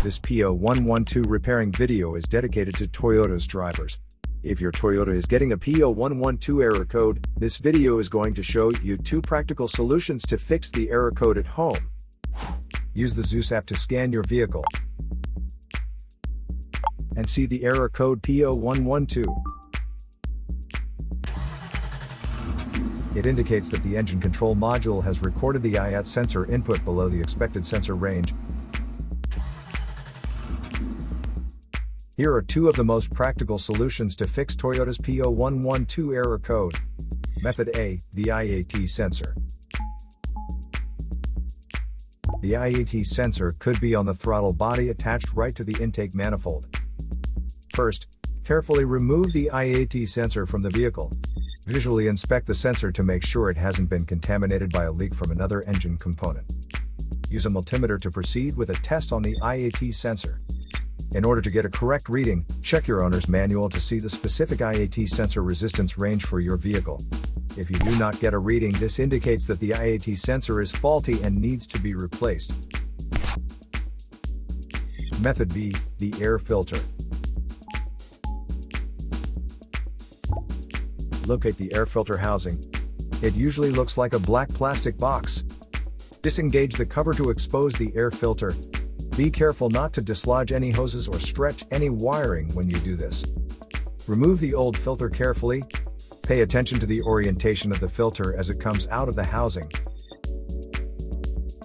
This P0112 repairing video is dedicated to Toyota's drivers. If your Toyota is getting a P0112 error code, this video is going to show you 2 practical solutions to fix the error code at home. Use the Zeus app to scan your vehicle and see the error code P0112. It indicates that the engine control module has recorded the IAT sensor input below the expected sensor range. Here are 2 of the most practical solutions to fix Toyota's P0112 error code. Method A, the IAT sensor. The IAT sensor could be on the throttle body attached right to the intake manifold. First, carefully remove the IAT sensor from the vehicle. Visually inspect the sensor to make sure it hasn't been contaminated by a leak from another engine component. Use a multimeter to proceed with a test on the IAT sensor. In order to get a correct reading, check your owner's manual to see the specific IAT sensor resistance range for your vehicle. If you do not get a reading, this indicates that the IAT sensor is faulty and needs to be replaced. Method B, the air filter. Locate the air filter housing. It usually looks like a black plastic box. Disengage the cover to expose the air filter. Be careful not to dislodge any hoses or stretch any wiring when you do this. Remove the old filter carefully. Pay attention to the orientation of the filter as it comes out of the housing.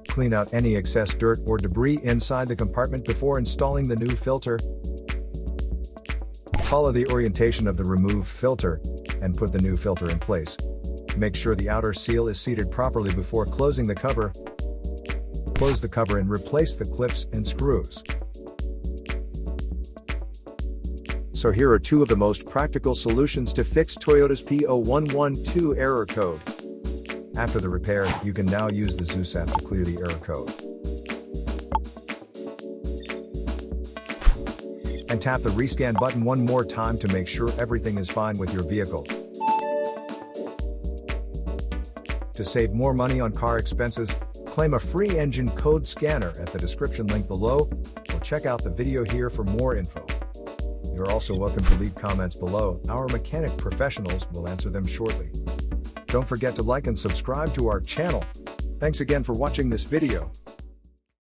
Clean out any excess dirt or debris inside the compartment before installing the new filter. Follow the orientation of the removed filter and put the new filter in place. Make sure the outer seal is seated properly before closing the cover. Close the cover and replace the clips and screws. So here are 2 of the most practical solutions to fix Toyota's P0112 error code. After the repair, you can now use the Zeus app to clear the error code. And tap the rescan button one more time to make sure everything is fine with your vehicle. To save more money on car expenses, claim a free engine code scanner at the description link below, or check out the video here for more info. You're also welcome to leave comments below. Our mechanic professionals will answer them shortly. Don't forget to like and subscribe to our channel. Thanks again for watching this video.